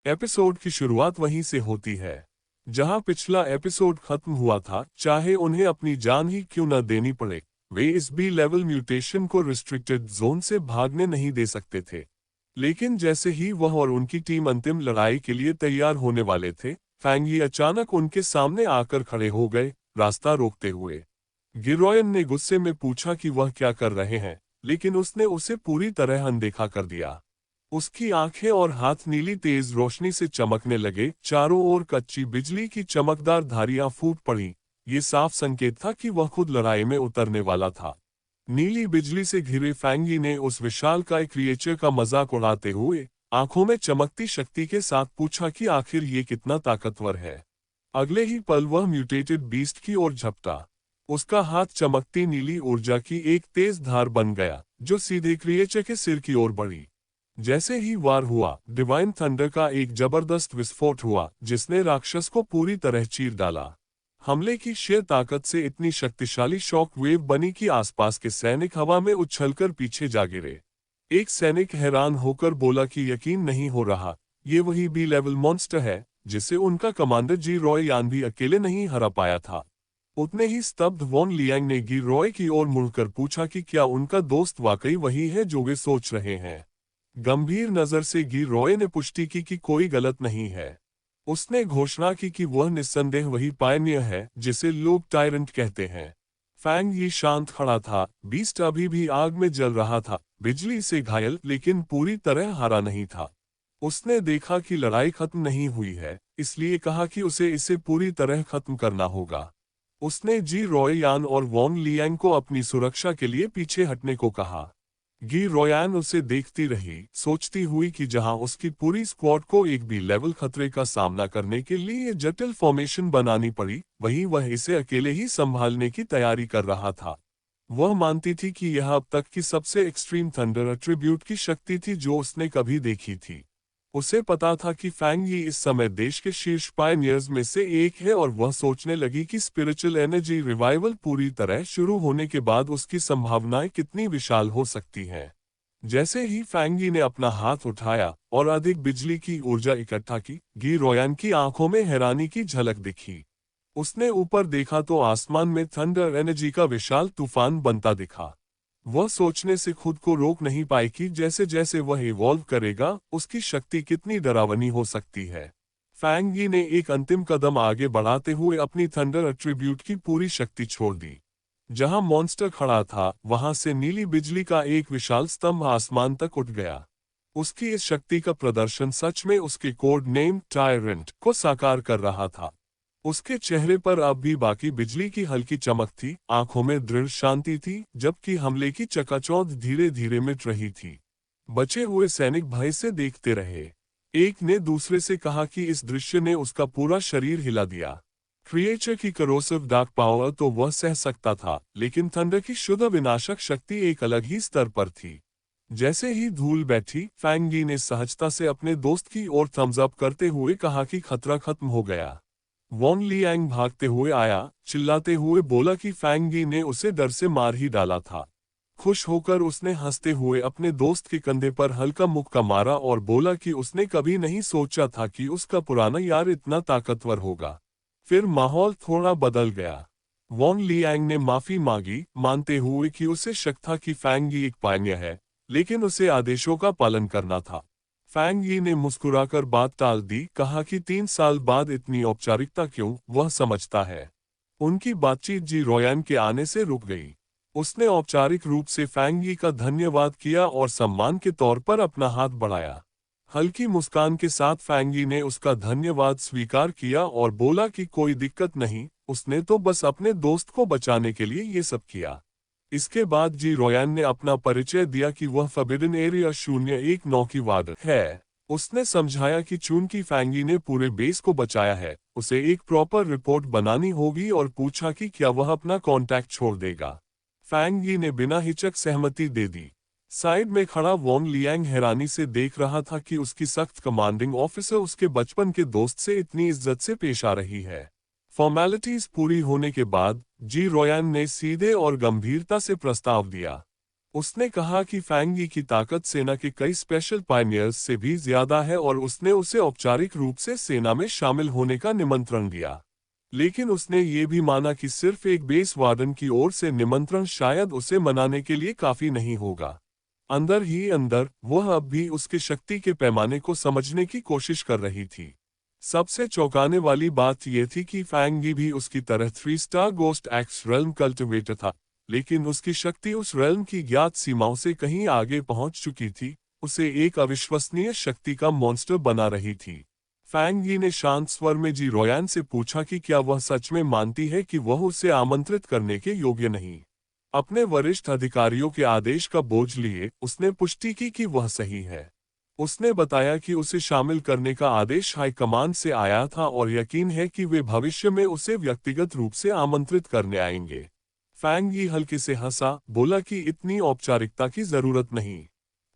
Episode की शुरुआत वहीं से होती है जहां पिछला एपिसोड खत्म हुआ था। चाहे उन्हें अपनी जान ही क्यों न देनी पड़े, वे इस बी लेवल म्यूटेशन को रिस्ट्रिक्टेड जोन से भागने नहीं दे सकते थे। लेकिन जैसे ही वह और उनकी टीम अंतिम लड़ाई के लिए तैयार होने वाले थे, फैंग यी अचानक उनके सामने आकर खड़े हो गए, रास्ता रोकते हुए। गिरोयन ने गुस्से में पूछा कि वह क्या कर रहे हैं, लेकिन उसने उसे पूरी तरह अनदेखा कर दिया। उसकी आंखें और हाथ नीली तेज रोशनी से चमकने लगे, चारों ओर कच्ची बिजली की चमकदार धारियां फूट पड़ी। ये साफ संकेत था कि वह खुद लड़ाई में उतरने वाला था। नीली बिजली से घिरे फैंगी ने उस विशालकाय क्रिएचर का मजाक उड़ाते हुए आंखों में चमकती शक्ति के साथ पूछा कि आखिर ये कितना ताकतवर है। अगले ही पल वह म्यूटेटेड बीस्ट की ओर झपटा। उसका हाथ चमकती नीली ऊर्जा की एक तेज धार बन गया, जो सीधे क्रिएचर के सिर की ओर बढ़ी। जैसे ही वार हुआ, डिवाइन थंडर का एक जबरदस्त विस्फोट हुआ, जिसने राक्षस को पूरी तरह चीर डाला। हमले की शेर ताकत से इतनी शक्तिशाली शॉक वेव बनी कि आसपास के सैनिक हवा में उछलकर पीछे जा गिरे। एक सैनिक हैरान होकर बोला कि यकीन नहीं हो रहा, ये वही बी लेवल मॉन्स्टर है जिसे उनका कमांडर जी रॉय यान भी अकेले नहीं हरा पाया था। उतने ही स्तब्ध वॉन लियांग ने गी रॉय की ओर मुड़कर पूछा कि क्या उनका दोस्त वाकई वही है जो वे सोच रहे हैं। गंभीर नजर से गी रॉय ने पुष्टि की कि कोई गलत नहीं है। उसने घोषणा की कि वह निस्संदेह वही पायनियर है जिसे लोग टायरेंट कहते हैं। फैंग यी शांत खड़ा था, बीस्ट अभी भी आग में जल रहा था, बिजली से घायल लेकिन पूरी तरह हारा नहीं था। उसने देखा कि लड़ाई खत्म नहीं हुई है, इसलिए कहा कि उसे इसे पूरी तरह खत्म करना होगा। उसने जी रॉय यान और वॉन लियांग को अपनी सुरक्षा के लिए पीछे हटने को कहा। गी रोयान उसे देखती रही, सोचती हुई कि जहां उसकी पूरी स्क्वाड को एक भी लेवल खतरे का सामना करने के लिए जटिल फॉर्मेशन बनानी पड़ी, वहीं वह इसे अकेले ही संभालने की तैयारी कर रहा था। वह मानती थी कि यह अब तक की सबसे एक्सट्रीम थंडर एट्रीब्यूट की शक्ति थी जो उसने कभी देखी थी। उसे पता था कि फैंग यी इस समय देश के शीर्ष पायनियर्स में से एक है, और वह सोचने लगी कि स्पिरिचुअल एनर्जी रिवाइवल पूरी तरह शुरू होने के बाद उसकी संभावनाएं कितनी विशाल हो सकती हैं। जैसे ही फैंग यी ने अपना हाथ उठाया और अधिक बिजली की ऊर्जा इकट्ठा की, गी रोयान की आंखों में हैरानी की झलक दिखी। उसने ऊपर देखा तो आसमान में थंडर एनर्जी का विशाल तूफान बनता दिखा। वह सोचने से खुद को रोक नहीं पाई कि जैसे जैसे वह इवॉल्व करेगा, उसकी शक्ति कितनी डरावनी हो सकती है। फैंग यी ने एक अंतिम कदम आगे बढ़ाते हुए अपनी थंडर एट्रीब्यूट की पूरी शक्ति छोड़ दी। जहां मॉन्स्टर खड़ा था, वहां से नीली बिजली का एक विशाल स्तंभ आसमान तक उठ गया। उसकी इस शक्ति का प्रदर्शन सच में उसके कोड नेम टायरेंट को साकार कर रहा था। उसके चेहरे पर अब भी बाकी बिजली की हल्की चमक थी, आंखों में दृढ़ शांति थी, जबकि हमले की चकाचौंध धीरे धीरे मिट रही थी। बचे हुए सैनिक भय से देखते रहे। एक ने दूसरे से कहा कि इस दृश्य ने उसका पूरा शरीर हिला दिया। क्रिएचर की करोसिव डार्क पावर तो वह सह सकता था, लेकिन थंडर की शुद्ध विनाशक शक्ति एक अलग ही स्तर पर थी। जैसे ही धूल बैठी, फैंग यी ने सहजता से अपने दोस्त की ओर थम्स अप करते हुए कहा कि खतरा खत्म हो गया। वॉन लियांग भागते हुए आया, चिल्लाते हुए बोला कि फैंग यी ने उसे डर से मार ही डाला था। खुश होकर उसने हंसते हुए अपने दोस्त के कंधे पर हल्का मुक्का मारा और बोला कि उसने कभी नहीं सोचा था कि उसका पुराना यार इतना ताकतवर होगा। फिर माहौल थोड़ा बदल गया। वॉन लियांग ने माफी मांगी, मानते हुए कि उसे शक था कि फैंग यी एक पायनियर है, लेकिन उसे आदेशों का पालन करना था। फैंग यी ने मुस्कुराकर बात टाल दी, कहा कि 3 साल बाद इतनी औपचारिकता क्यों, वह समझता है। उनकी बातचीत जी रोयान के आने से रुक गई। उसने औपचारिक रूप से फैंग यी का धन्यवाद किया और सम्मान के तौर पर अपना हाथ बढ़ाया। हल्की मुस्कान के साथ फैंग यी ने उसका धन्यवाद स्वीकार किया और बोला कि कोई दिक्कत नहीं, उसने तो बस अपने दोस्त को बचाने के लिए ये सब किया। इसके बाद जी रोयान ने अपना परिचय दिया कि वह फॉरबिडन एरिया 019 की वार्डन है। उसने समझाया कि चूंकि फैंग यी ने पूरे बेस को बचाया है, उसे एक प्रॉपर रिपोर्ट बनानी होगी, और पूछा कि क्या वह अपना कॉन्टैक्ट छोड़ देगा। फैंग यी ने बिना हिचक सहमति दे दी। साइड में खड़ा वॉन लियांग हैरानी से देख रहा था कि उसकी सख्त कमांडिंग ऑफिसर उसके बचपन के दोस्त से इतनी इज्जत से पेश आ रही है। फॉर्मेलिटीज पूरी होने के बाद जी रोयान ने सीधे और गंभीरता से प्रस्ताव दिया। उसने कहा कि फैंगी की ताकत सेना के कई स्पेशल पायनियर्स से भी ज्यादा है और उसने उसे औपचारिक रूप से सेना में शामिल होने का निमंत्रण दिया। लेकिन उसने ये भी माना कि सिर्फ एक बेस वार्डन की ओर से निमंत्रण शायद उसे मनाने के लिए काफी नहीं होगा। अंदर ही अंदर वह अब भी उसके शक्ति के पैमाने को समझने की कोशिश कर रही थी। सबसे चौंकाने वाली बात यह थी कि फैंगी भी उसकी तरह 3 star ghost x realm cultivator था, लेकिन उसकी शक्ति उस रेल्म की ज्ञात सीमाओं से कहीं आगे पहुंच चुकी थी, उसे एक अविश्वसनीय शक्ति का मॉन्स्टर बना रही थी। फैंगी ने शांत स्वर में जी रोयान से पूछा कि क्या वह सच में मानती है कि वह उसे आमंत्रित करने के योग्य नहीं। अपने वरिष्ठ अधिकारियों के आदेश का बोझ लिए उसने पुष्टि की कि वह सही है। उसने बताया कि उसे शामिल करने का आदेश हाईकमान से आया था और यकीन है कि वे भविष्य में उसे व्यक्तिगत रूप से आमंत्रित करने आएंगे। फैंगी हल्के से हंसा, बोला कि इतनी औपचारिकता की जरूरत नहीं।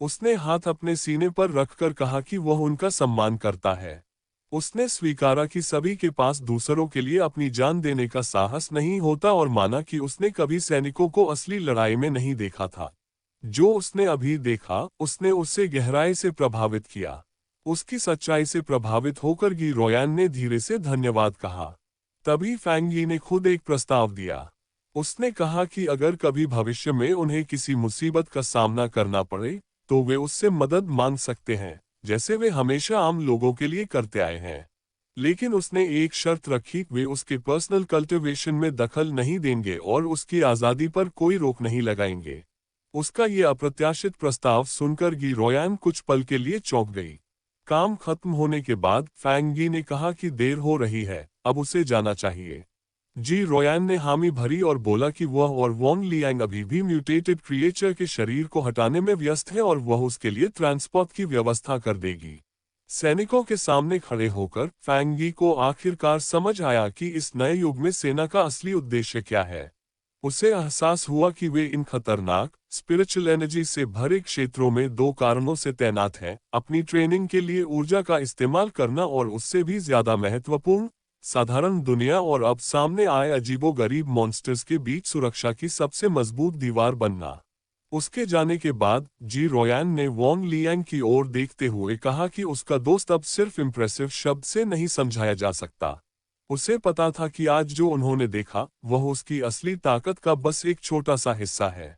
उसने हाथ अपने सीने पर रखकर कहा कि वह उनका सम्मान करता है। उसने स्वीकारा कि सभी के पास दूसरों के लिए अपनी जान देने का साहस नहीं होता और माना कि उसने कभी सैनिकों को असली लड़ाई में नहीं देखा था। जो उसने अभी देखा उसने उससे गहराई से प्रभावित किया। उसकी सच्चाई से प्रभावित होकर गी रोयान ने धीरे से धन्यवाद कहा। तभी फैंगी ने खुद एक प्रस्ताव दिया। उसने कहा कि अगर कभी भविष्य में उन्हें किसी मुसीबत का सामना करना पड़े तो वे उससे मदद मांग सकते हैं, जैसे वे हमेशा आम लोगों के लिए करते आए हैं। लेकिन उसने एक शर्त रखी, वे उसके पर्सनल कल्टीवेशन में दखल नहीं देंगे और उसकी आज़ादी पर कोई रोक नहीं लगाएंगे। उसका ये अप्रत्याशित प्रस्ताव सुनकर गी रोयान कुछ पल के लिए चौंक गई। काम खत्म होने के बाद फैंगी ने कहा कि देर हो रही है, अब उसे जाना चाहिए। जी रोयान ने हामी भरी और बोला कि वह और वोंग लियांग अभी भी म्यूटेटेड क्रिएचर के शरीर को हटाने में व्यस्त है और वह उसके लिए ट्रांसपोर्ट की व्यवस्था कर देगी। सैनिकों के सामने खड़े होकर फैंगी को आखिरकार समझ आया कि इस नए युग में सेना का असली उद्देश्य क्या है। उसे एहसास हुआ कि वे इन खतरनाक स्पिरिचुअल एनर्जी से भरे क्षेत्रों में दो कारणों से तैनात हैं: अपनी ट्रेनिंग के लिए ऊर्जा का इस्तेमाल करना और उससे भी ज्यादा महत्वपूर्ण साधारण दुनिया और अब सामने आए अजीबोगरीब मॉन्स्टर्स के बीच सुरक्षा की सबसे मजबूत दीवार बनना। उसके जाने के बाद जी रोयान ने वोंग लियांग की ओर देखते हुए कहा कि उसका दोस्त अब सिर्फ इम्प्रेसिव शब्द से नहीं समझाया जा सकता। उसे पता था कि आज जो उन्होंने देखा वह उसकी असली ताकत का बस एक छोटा सा हिस्सा है।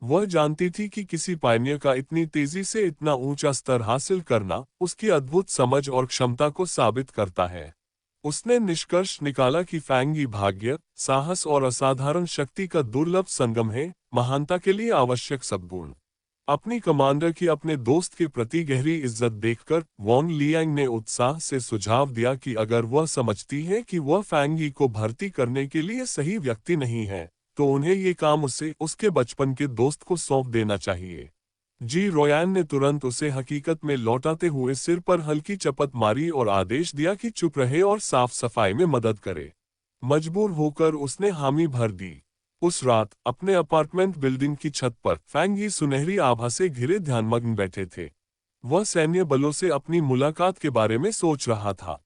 वह जानती थी कि किसी पायनियर का इतनी तेजी से इतना ऊंचा स्तर हासिल करना उसकी अद्भुत समझ और क्षमता को साबित करता है। उसने निष्कर्ष निकाला कि फैंगी भाग्य, साहस और असाधारण शक्ति का दुर्लभ संगम है, महानता के लिए आवश्यक सब गुण। अपनी कमांडर की अपने दोस्त के प्रति गहरी इज्जत देखकर वोंग लियांग ने उत्साह से सुझाव दिया कि अगर वह समझती है कि वह फैंगी को भर्ती करने के लिए सही व्यक्ति नहीं है, तो उन्हें ये काम उसे उसके बचपन के दोस्त को सौंप देना चाहिए। जी रोयान ने तुरंत उसे हकीकत में लौटाते हुए सिर पर हल्की चपत मारी और आदेश दिया कि चुप रहे और साफ सफाई में मदद करे। मजबूर होकर उसने हामी भर दी। उस रात अपने अपार्टमेंट बिल्डिंग की छत पर फैंगी सुनहरी आभा से घिरे ध्यानमग्न बैठे थे। वह सैन्य बलों से अपनी मुलाकात के बारे में सोच रहा था।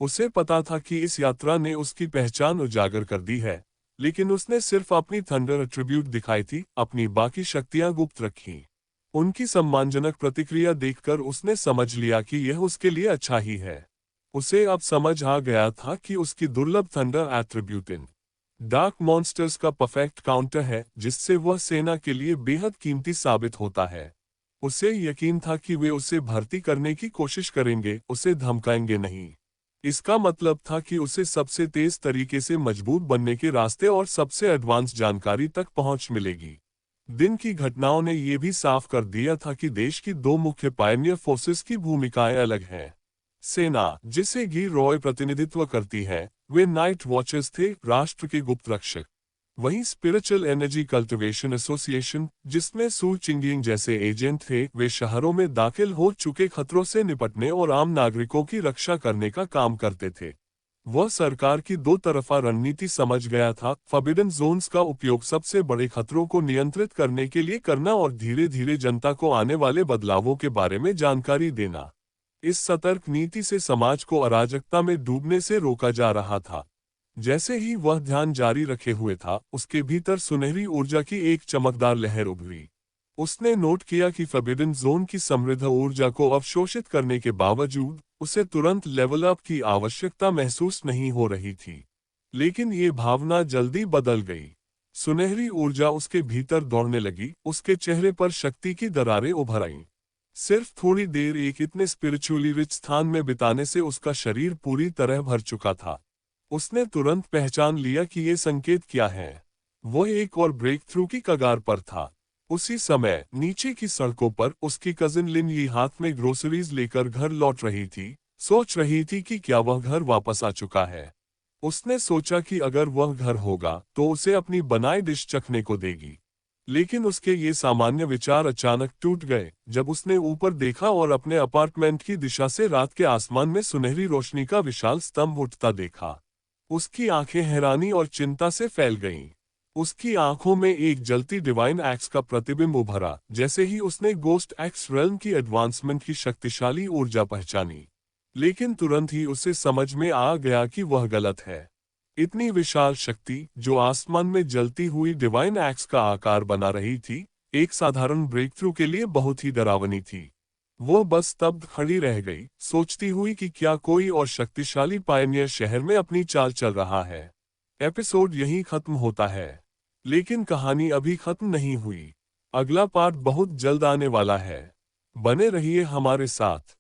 उसे पता था कि इस यात्रा ने उसकी पहचान उजागर कर दी है, लेकिन उसने सिर्फ अपनी थंडर एट्रीब्यूट दिखाई थी, अपनी बाकी शक्तियां गुप्त रखीं। उनकी सम्मानजनक प्रतिक्रिया देखकर उसने समझ लिया कि यह उसके लिए अच्छा ही है। उसे अब समझ आ गया था कि उसकी दुर्लभ थंडर एट्रीब्यूट इन डार्क मॉन्स्टर्स का परफेक्ट काउंटर है, जिससे वह सेना के लिए बेहद कीमती साबित होता है। उसे यकीन था कि वे उसे भर्ती करने की कोशिश करेंगे, उसे धमकाएंगे नहीं। इसका मतलब था कि उसे सबसे तेज तरीके से मजबूत बनने के रास्ते और सबसे एडवांस जानकारी तक पहुंच मिलेगी। दिन की घटनाओं ने यह भी साफ कर दिया था कि देश की दो मुख्य पायनियर फोर्सेस की भूमिकाएं अलग हैं। सेना, जिसे गी रॉय प्रतिनिधित्व करती है, वे नाइट वॉचर्स थे, राष्ट्र के गुप्त रक्षक। वहीं स्पिरिचुअल एनर्जी कल्टिवेशन एसोसिएशन, जिसमें सू चिंगिंग जैसे एजेंट थे, वे शहरों में दाखिल हो चुके खतरों से निपटने और आम नागरिकों की रक्षा करने का काम करते थे। वह सरकार की दो तरफा रणनीति समझ गया था, फॉरबिडन जोन्स का उपयोग सबसे बड़े खतरों को नियंत्रित करने के लिए करना और धीरे धीरे जनता को आने वाले बदलावों के बारे में जानकारी देना। इस सतर्क नीति से समाज को अराजकता में डूबने से रोका जा रहा था। जैसे ही वह ध्यान जारी रखे हुए था, उसके भीतर सुनहरी ऊर्जा की एक चमकदार लहर उभरी। उसने नोट किया कि फॉरबिडन जोन की समृद्ध ऊर्जा को अवशोषित करने के बावजूद उसे तुरंत लेवल अप की आवश्यकता महसूस नहीं हो रही थी। लेकिन ये भावना जल्दी बदल गई। सुनहरी ऊर्जा उसके भीतर दौड़ने लगी, उसके चेहरे पर शक्ति की दरारें उभर आईं। सिर्फ थोड़ी देर एक इतने स्पिरिचुअली रिच स्थान में बिताने से उसका शरीर पूरी तरह भर चुका था। उसने तुरंत पहचान लिया कि ये संकेत क्या है। वो एक और ब्रेक थ्रू की कगार पर था। उसी समय नीचे की सड़कों पर उसकी कजिन लिन ये हाथ में ग्रोसरीज लेकर घर लौट रही थी, सोच रही थी कि क्या वह घर वापस आ चुका है। उसने सोचा कि अगर वह घर होगा तो उसे अपनी बनाई डिश चखने को देगी। लेकिन उसके ये सामान्य विचार अचानक टूट गए जब उसने ऊपर देखा और अपने अपार्टमेंट की दिशा से रात के आसमान में सुनहरी रोशनी का विशाल स्तंभ उठता देखा। उसकी आंखें हैरानी और चिंता से फैल गईं। उसकी आंखों में एक जलती डिवाइन एक्स का प्रतिबिंब उभरा जैसे ही उसने गोस्ट एक्स रेल्म की एडवांसमेंट की शक्तिशाली ऊर्जा पहचानी। लेकिन तुरंत ही उसे समझ में आ गया कि वह गलत है। इतनी विशाल शक्ति जो आसमान में जलती हुई डिवाइन एक्स का आकार बना रही थी, एक साधारण ब्रेक थ्रू के लिए बहुत ही डरावनी थी। वो बस स्तब्ध खड़ी रह गई, सोचती हुई कि क्या कोई और शक्तिशाली पायनियर शहर में अपनी चाल चल रहा है। एपिसोड यहीं खत्म होता है, लेकिन कहानी अभी खत्म नहीं हुई। अगला पार्ट बहुत जल्द आने वाला है। बने रहिए हमारे साथ।